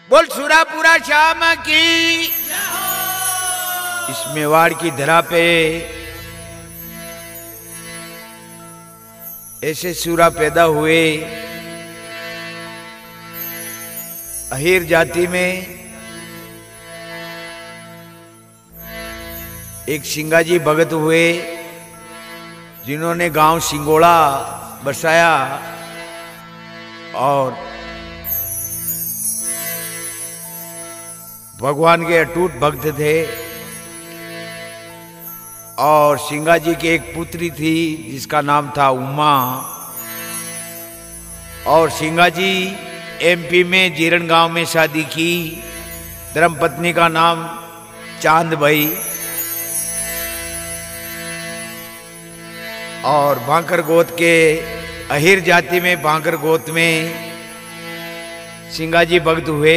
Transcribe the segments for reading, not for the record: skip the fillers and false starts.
बोल सुरापुरा श्याम की। इस मेवाड़ की धरा पे ऐसे सूरा पैदा हुए। अहीर जाति में एक सिंगाजी भगत हुए जिन्होंने गांव सिंगोड़ा बसाया और भगवान के अटूट भक्त थे। और सिंगाजी की एक पुत्री थी जिसका नाम था उमा। और सिंगाजी एमपी में जीरण गांव में शादी की। धर्मपत्नी का नाम चांद भाई। और भांकर गोत के अहीर जाति में भांकर गोत में सिंगाजी भक्त हुए।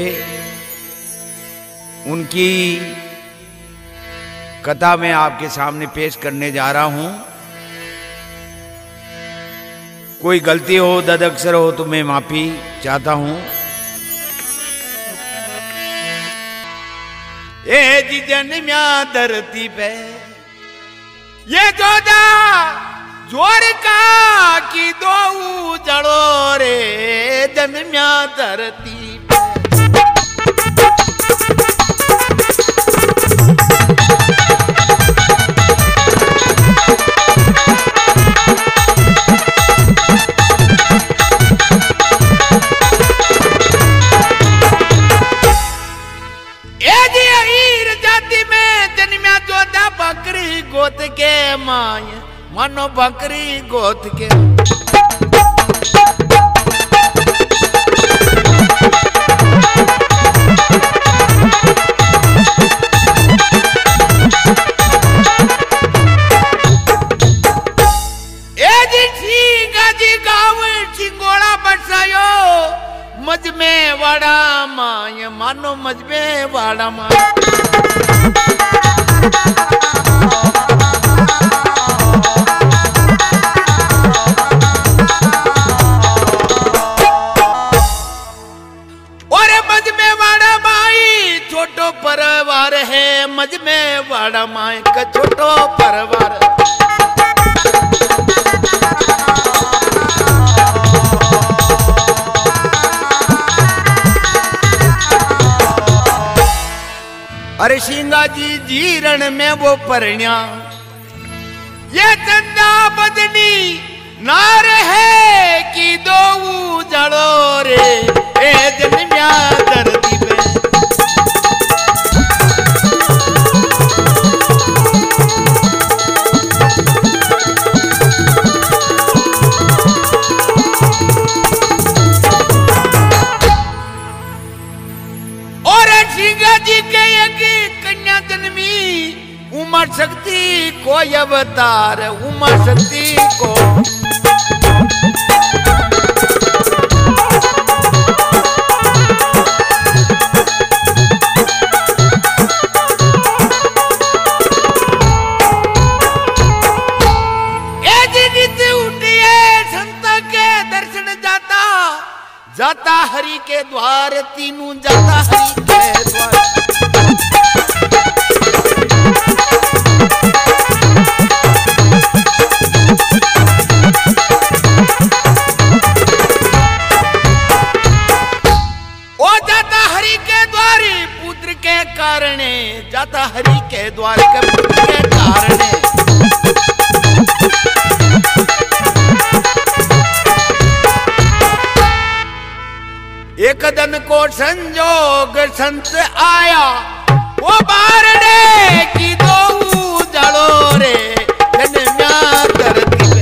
उनकी कथा मैं आपके सामने पेश करने जा रहा हूं। कोई गलती हो, दद अक्षर हो तो मैं माफी चाहता हूं। ए जी जन्म्या धरती पे ये जोदा जोर का की दो जड़ो रे जन्म्या धरती पे। बकरी गोत के माय मानो बकरी गोत के। जी गाँव सिंगोड़ा बसायो मज में वाड़ा माय मानो मज में वाड़ा माय। छोटो परिवार है मज में वाड़ा माय का छोटो परिवार। अरे सिंगाजी जीरण में वो परण्या ये चंदा बदनी नार है कि दो जड़ो रे ए जन्म्या धरती पे। जी के एक कन्या जन्मी उमा शक्ति को अवतार उमा शक्ति को। उठिए संत के दर्शन जाता हरि के द्वार तीनों जाता हरि के द्वार। ओ जाता हरि के द्वार पुत्र के कारणे जाता हरि के द्वार के पुत्र के कारणे। एक दिन को संजोग संत आया वो बारने की दो जड़ो रे जन्म्या धरती पे।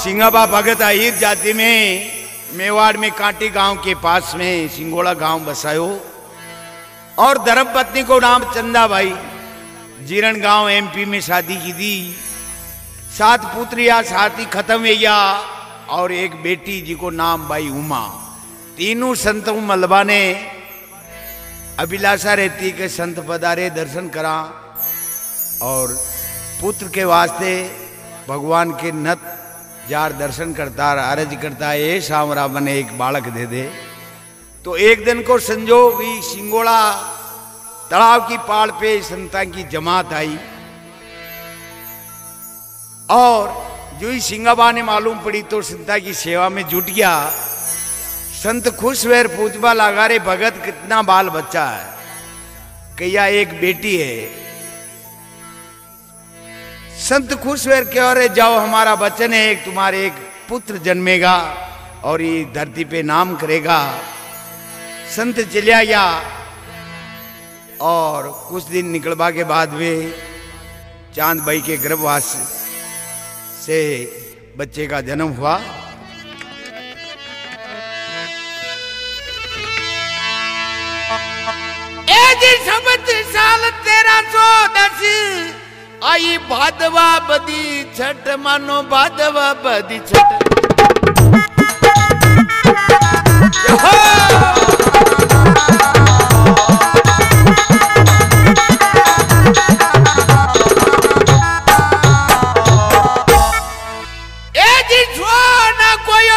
सिंगाबा भगत अहीर जाति में मेवाड़ में कांटी गांव के पास में सिंगोड़ा गांव बसायो। और धर्मपत्नी को नाम चंदा भाई जीरण गांव एमपी में शादी की थी। 7 पुत्रियां साथ ही खत्म हुआ और एक बेटी जी को नाम भाई उमा। तीनों संतों मलबा ने अभिलाषा रहती कि संत पधारे दर्शन करा और पुत्र के वास्ते भगवान के नत जार दर्शन करता अर्ज करता है सामरा बने एक बालक दे दे। तो एक दिन को संजोग ही सिंगोड़ा तालाब की पाड़ पे संतां की जमात आई और जो ही सिंगाबा ने मालूम पड़ी तो संता की सेवा में जुट गया। संत खुश हुए पूछबा लगा रे भगत कितना बाल बच्चा है, कहिया एक बेटी है। संत खुश हुए कह रहे जाओ हमारा वचन है एक तुम्हारे एक पुत्र जन्मेगा और ये धरती पे नाम करेगा। संत चलिया गया और कुछ दिन निकलवा के बाद वे चांद भाई के गर्भवास से बच्चे का जन्म हुआ। साल 1310 आई भादवा बदी छठ मानो भादवा बदी छठ।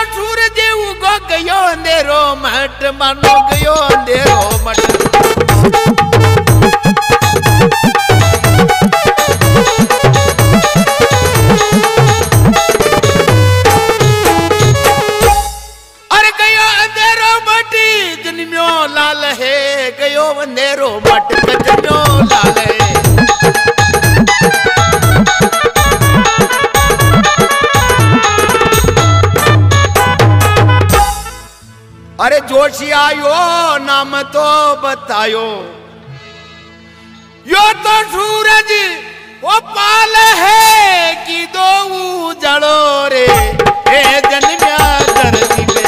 सूरज उगो गयो अंधेरो मठ मानो गयो अंधेरो मठ। अरे गयो अंधेरो मठ जन्म्यो लाल है, गयो अंधेरो मठ जन्म्यो लाल है। अरे जोशी आयो नाम तो बतायो, यो तो सूरज वो पाल है कि दो जड़ो रे ए जन्म्या धरती पे।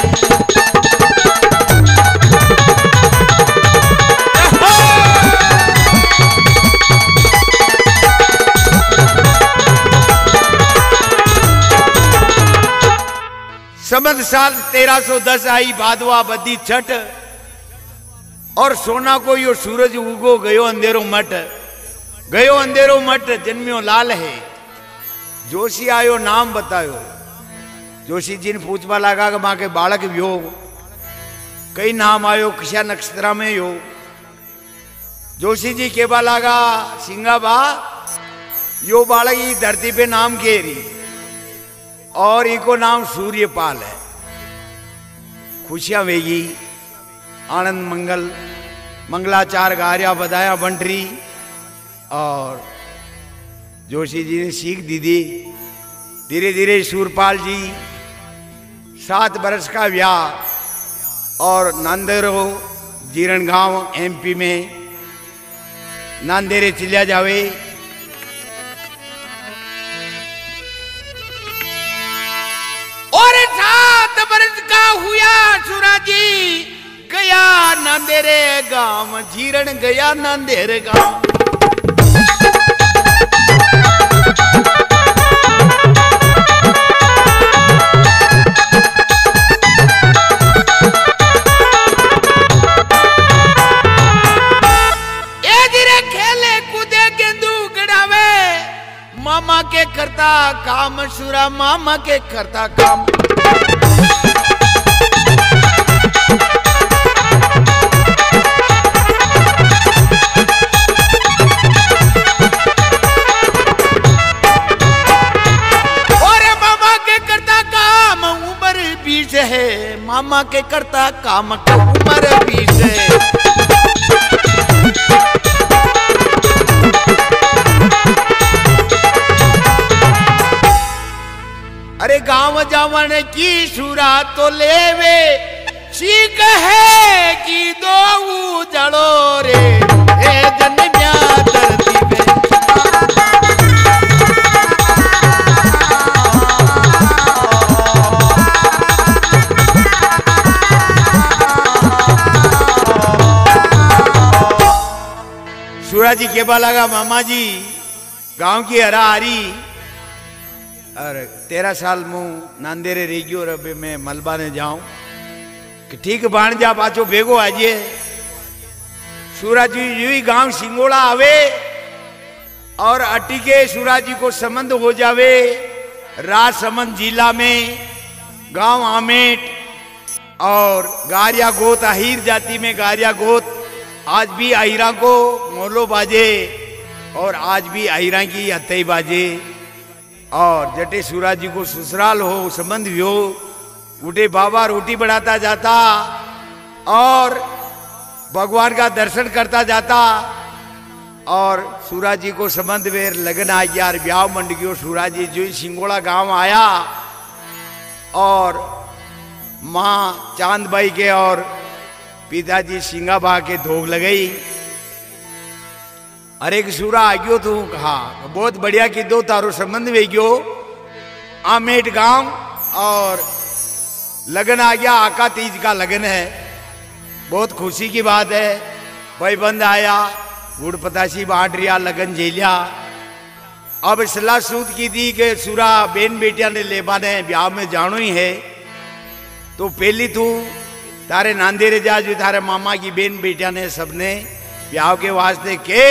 समझ साल 1310 आई भादवा बदी छठ और सोना को यो सूरज उगो गयो अंधेरो मठ, गयो अंधेरो मठ जन्मियो लाल है। जोशी आयो नाम बतायो, जोशी जी ने पूछवा लगा कि मां के बालक यो कई नाम आयो किसा नक्षत्रा में यो। जोशी जी केवा लगा सिंगाबा यो बालक ही धरती पे नाम घेरी और इको नाम सूर्यपाल है। खुशियां वेगी आनंद मंगल मंगलाचार गारिया बधाया बंटरी और जोशी जी ने सीख दी दी। धीरे धीरे सूरपाल जी 7 बरस का ब्याह और नांदेरो जीरण गांव एमपी में नांदेरे चिलिया जावे। और 7 बरस का हुआ सूराजी गया नांदेरे गांव, जीरण गया नांदेरे गांव। मामा के करता काम सूरा मामा के करता काम। और मामा के करता काम उम्र 20 है, मामा के करता काम का उम्र 20 है। अरे गांव जावन की सूरा तो लेवे सीख है कि दो जड़ो रे ए जन्म्या धरती पे। सूरा जी केबा लगा मामा जी गांव की हरा हरी और 13 साल मु नांदेरे रही गयो और अबे मैं मलबा ने जाऊं कि ठीक बाण जा पाछो भेगो आजिए। सूरज जी गांव सिंगोड़ा आवे और अटिके सूरज जी को संबंध हो जावे। राजसमंद जिला में गांव आमेट और गारिया गोत अहीर जाति में गारिया गोत आज भी अहिरा को मोलो बाजे और आज भी अहिरा की हथई बाजे। और जटे सूरज जी को ससुराल हो संबंध भी हो उठे बाबा रोटी बढ़ाता जाता और भगवान का दर्शन करता जाता। और सूरज जी को संबंध में लगन आ गया, ब्याह मंड गयो। सूरज जी जो सिंगोड़ा गांव आया और माँ चांदबाई के और पिताजी सिंगाबा के धोग लगाई। अरे कि सूरा आ गयो तू कहा बहुत बढ़िया कि दो तारो संबंध वे गयो आमेट गांव और लगन आ गया। आका तीज का लगन है, बहुत खुशी की बात है। भाई बंद आया गुड़ पतासी बांट रिया लगन झेलिया। अब सलाह सूत की थी कि सूरा बेन बेटिया ने लेबा ने ब्याह में जानो ही है तो पहली तू तारे नांदेरे जा जो तारे मामा की बेन बेटिया ने सबने ब्याह के वास्ते के।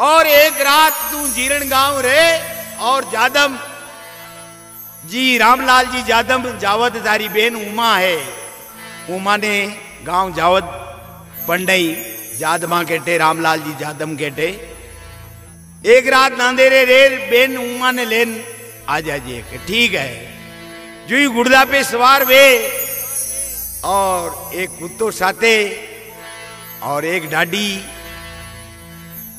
और एक रात तू जीरण गांव रहे और जादम जी रामलाल जी जादम जावत तारी बेन उमा है। उमा ने गांव जावत पंडई जादमा कहते रामलाल जी जादम कहते। एक रात नांदेरे रे बेन उमा ने लेन आ जाइए ठीक है। जो ही गुड़दा पे सवार वे और एक कुत्तो साथे और एक डाडी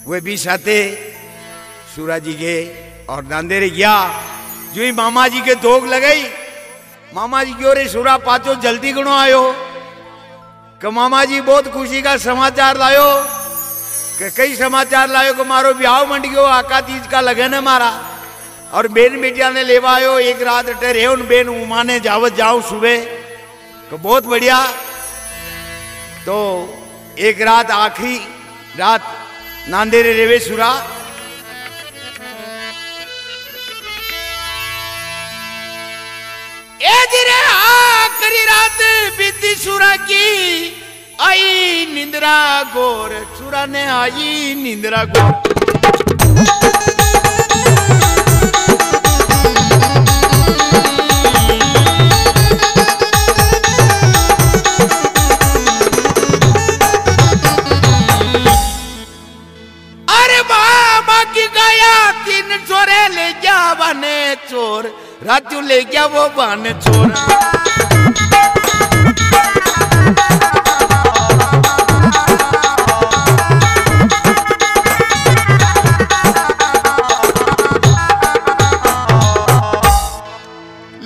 वे भी साथे सूरज जी के और नांदेरे गया। जो ही मामा जी के धोख लगाई मामा जी क्यों रे सूरा पाचो जल्दी गणो आयो कि मामा जी बहुत खुशी का समाचार लायो कि कई समाचार लायो कि मारो ब्याह मंड गयो आका तीज का लगन है मारा और बेन बेटिया ने लेवा आयो। एक रात ठहरे उन बेन उमा ने जावत जाओ सुबह तो बहुत बढ़िया। तो एक रात आखिरी रात नांदेरे रेवे सूरा आखिरी रात बीती सूरा की आई निंद्रा गोर। सूरा ने आई निंद्रा गोर। चोरे ले गया बाने चोर राजू ले गया वो बाने चोर।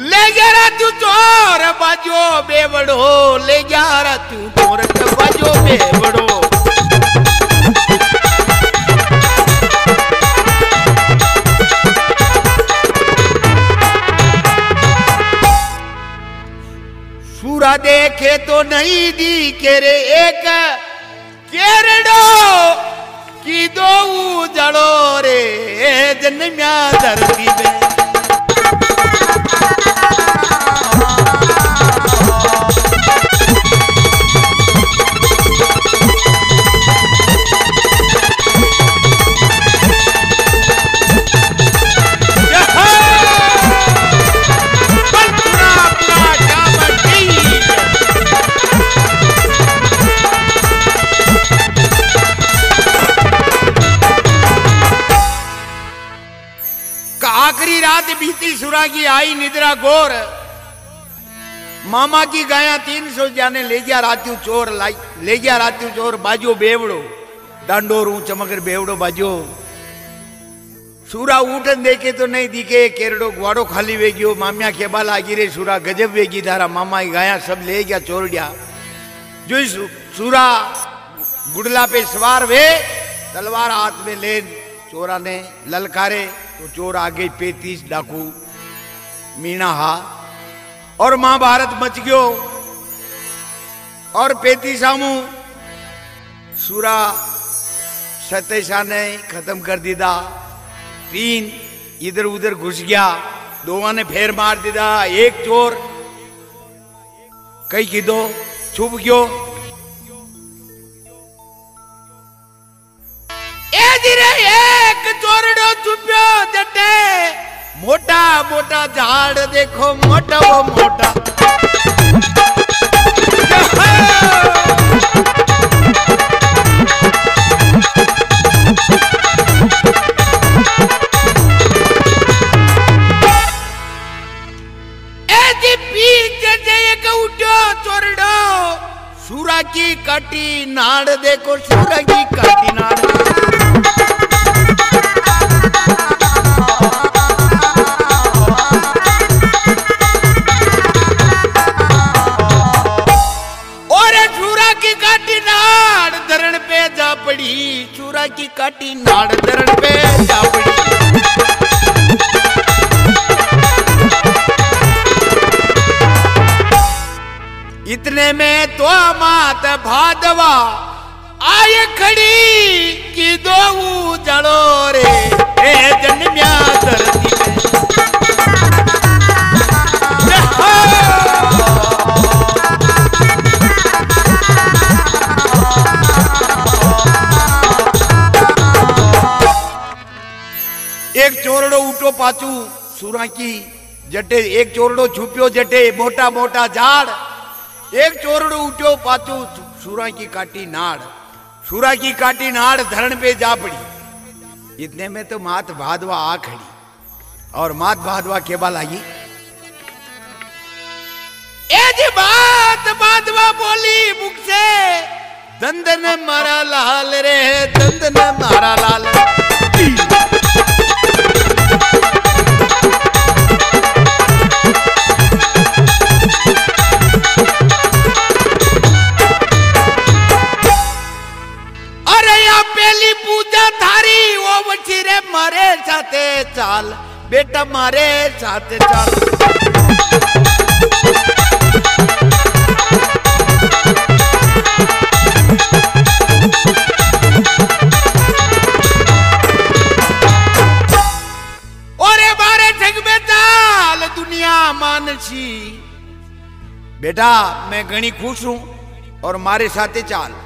ले गया राजू चोर बाजो बेवड़ो ले गया राजू चोर बाजो बेवड़ो। सूरा देखे तो नहीं दी के रे एक केरडो की दो जड़ो रे जन्म्या धरती में। आखिरी रात बीती सूरा की आई निद्रा गोर। मामा की गाया 300 जाने ले गया रात्यू चोर लाई ले गया रात्यू चोर बाजो बेवड़ो डांडोरू चमकर बेवड़ो बाजो। सूरा उठन देखे तो नहीं दिखे केरड़ो ग्वाड़ो खाली वे गयो। मामिया खेबा लागी रे सूरा गजब वेगी धारा मामा की गाया सब ले गया चोर गया। जो सूरा गुड़ला पे सवार वे तलवार हाथ में ले चोरा ने ललकारे तो चोर आगे 35 डाकू मीना हा और महाभारत मच गयो। और 35 आमू सूरा सतेशा ने खत्म कर दीदा। 3 इधर उधर घुस गया, 2 ने फेर मार दीदा। एक चोर कई की दो छुप गयो धीरे एक चोरड़ो छुप्यो जटे मोटा मोटा झाड़ देखो मोटा वो मोटा सूरा की काटी नाड़ देखो सूरा की काटी नाड़ और सूरा की काटी नाड़ धरण पे जा पड़ी सूरा की काटी नाड़ धरण पे जा पड़ी इतने में तो मात भादवा आय खड़ी की दो जड़ो रे ए जन्म्या धरती एक चोरड़ो उठो पाचू सूरा की जटे एक चोरड़ो छुपियो जटे मोटा मोटा झाड़ एक चोरड़ो उठो पाचू सूरा की काटी नाड़ सूरा की काटी नाड़ धरण पे जा पड़ी इतने में तो मात भादवा आ खड़ी और मात भादवा के बाल आई बात भादवा बोली मुख से दंदन मारा लाल रे दंदन मारा लाल मारे साथे चाल बेटा मारे साथे चाल और मारे जग में चाल दुनिया मानसी बेटा मैं घणी खुश हूं और मारे साथे चाल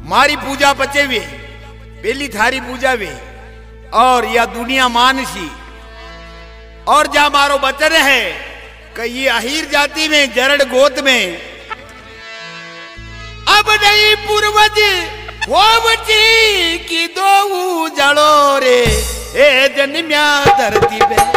मारी पूजा बचे हुए पहली थारी पूजा वे और या दुनिया मानसी और जा मारो बचन है कि ये अहीर जाति में जरड़ गोत में अब नहीं पूर्वज वो बची की दो जड़ो रे ए जन्म्या धरती पे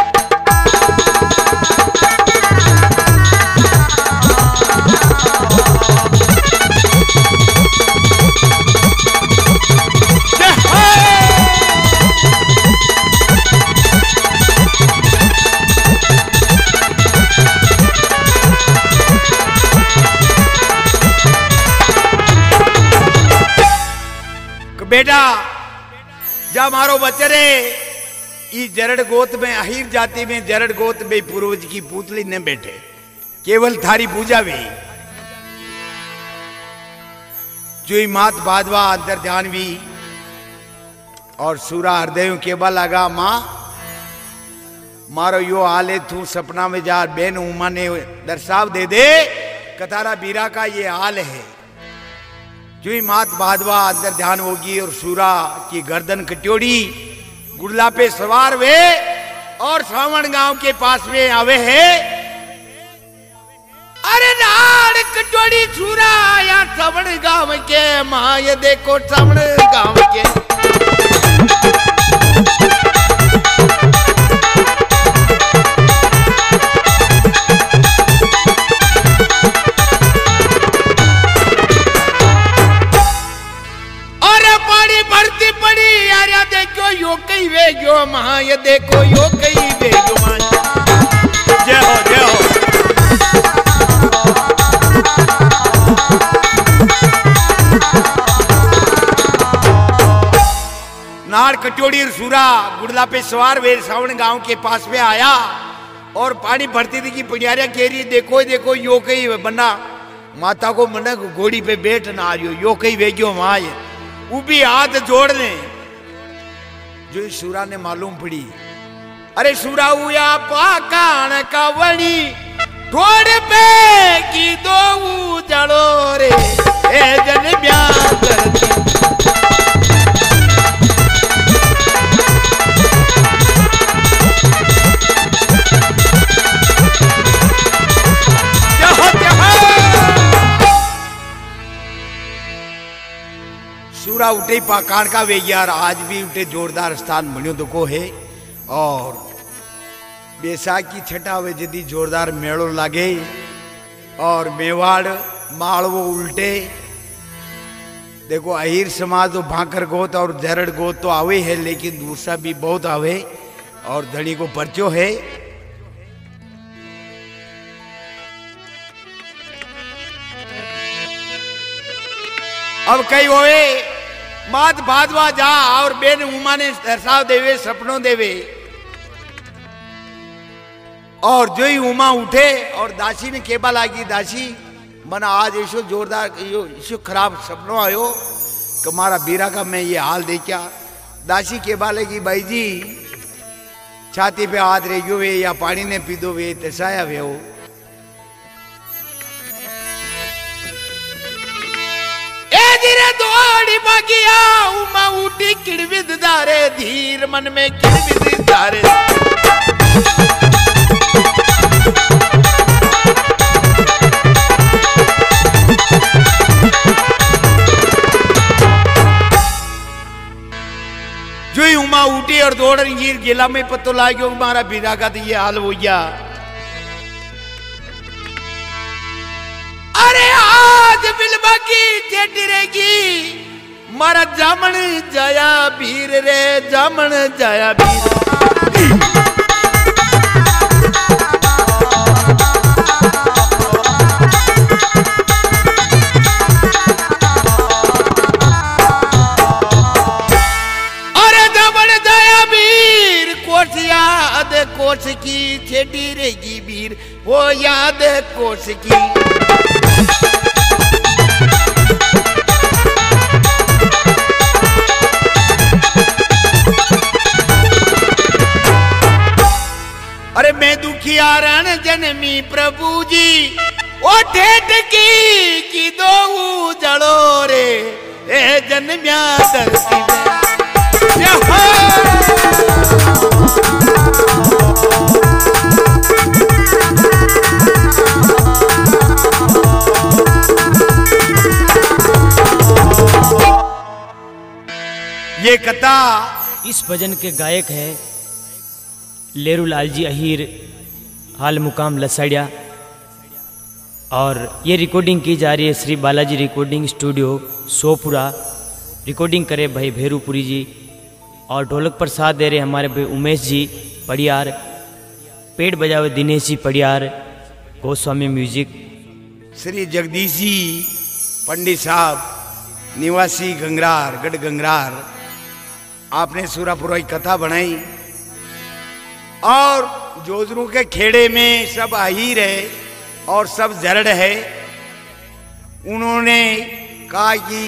बेटा जा मारो बचरे ई जरड़ गोत में अहीर जाति में जरड़ गोत में पूर्वज की पुतली ने बैठे केवल थारी पूजा भी जो मात भादवा अंदर ध्यान भी और सूरा हृदय के बल लगा मां मारो यो हाले तू सपना में जा बेन उमा ने दर्शाव दे दे कतारा बीरा का ये हाल है जो ही मात भादवा अंदर ध्यान होगी और सूरा की गर्दन कट्योड़ी गुड़ला पे सवार वे और श्रावण गांव के पास में आवे है अरे नाड़ कटोड़ी सूरा या श्रावण गांव के मां ये देखो श्रावण गांव के यो कई वे गयो मां ये देखो यो कई वे गयो मां जय हो जय हो नाड़ कटोड़ी और सूरा गुड़ला पे सवार वे श्रावण गांव के पास में आया और पानी भरती थी कि पिड़ियारिया कह रही देखो देखो यो कई बना माता को मन घोड़ी पे बैठ ना आ रही यो कई वे गयो मां ये उभी हाथ जोड़ ले जो सूरा ने मालूम पड़ी अरे सूरा हुआ पाकान का वणी थोड़े पे की दो जड़ो रे ए जन ब्याह करती सूरा उठे पाकान का वे यार आज भी उठे जोरदार स्थान बनियो दुको है। और बैसाखी छठा हुए जदी जोरदार मेड़ो लागे और मेवाड़ मालवो उल्टे। देखो अहिर समाज तो भाकर गोत और जरड़ गोत तो आवे है, लेकिन दूसरा भी बहुत आवे और धनी को परचो है। अब कई होए मात भादवा जा और बेन उमा ने दर्शाव देवे सपनों देवे। और जो ही उमा उठे और दासी ने केबा लागी, दासी मना आज ऐसो जोरदार ऐसो खराब सपनों आयो कि मारा बीरा का मैं ये हाल देखा। दासी केबा लगी, भाई जी छाती पे हाथ रह गयो वे या पानी ने पीदो वे तसाया वे हो। धीरे दौड़ी भागिया उमा उठी किड़विद दारे, धीर मन में किड़विद दारे। जो ही उमा उठी और दौड़ गिर गिला में पत्तो लागो मारा बीरा का तो ये हाल हो गया। अरे आज बिलबा की चेटी रहेगी मारा जामन जाया भीर रे, जामन जाया भीर। अरे जामन जाया भीर कोस याद कोस की चेटी रहेगी भीर, वो याद कोस की। अरे मैं दुखिया रण जन्मी प्रभु जी, ओ ठेठ की दो जड़ो रे, ए जन्म्या धरती में। ये कथा इस भजन के गायक है लेरू लाल जी अहीर, हाल मुकाम लसाड़िया। और ये रिकॉर्डिंग की जा रही है Shri Balaji recording studio Sopura. Recording करे भाई भेरूपुरी जी और ढोलक पर साथ दे रहे हमारे भाई उमेश जी पड़ियार, पेड़ बजावे दिनेश जी पड़ियार, गोस्वामी म्यूजिक। श्री जगदीश जी पंडित साहब निवासी गंगरार गढ़ गंगरार, आपने सूरापुरा की कथा बनाई। और जोजरू के खेड़े में सब अहीर है और सब जरड़ है। उन्होंने कहा कि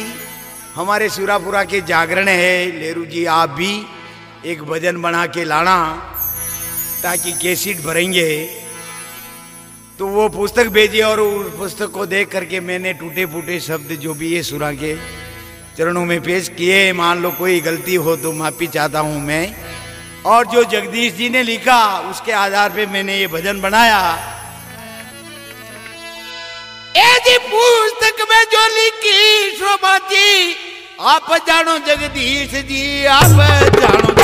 हमारे सूरापुरा के जागरण है, लेरू जी आप भी एक भजन बना के लाना ताकि कैसेट भरेंगे। तो वो पुस्तक भेजी और उस पुस्तक को देख करके मैंने टूटे फूटे शब्द जो भी ये सुरा के चरणों में पेश किए। मान लो कोई गलती हो तो माफी चाहता हूँ मैं। और जो जगदीश जी ने लिखा उसके आधार पे मैंने ये भजन बनाया। ऐसी पुस्तक में जो लिखी शोभा जी, आप जानो जगदीश जी, आप जानो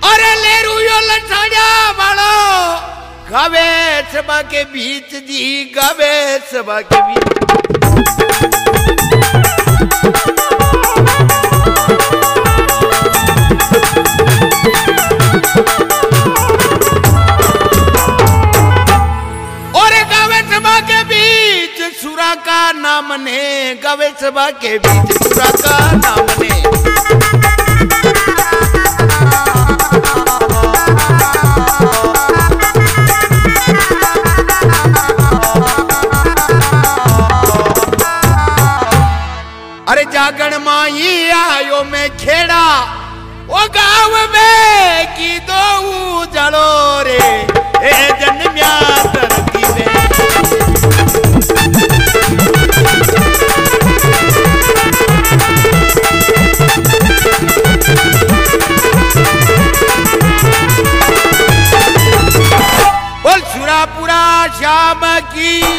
अरे लेरू यो लठाड़ा वालो गावे सभा के बीच जी, गावे सभा के बीच। और गावे सभा के बीच सुरा का नाम ने, गावे सभा के बीच सुरा का नाम ने। अरे जागण माई आयो मैं खेड़ा, ओ गाँव में की दो जड़ो रे, ए जन्म्या धरती में। जी।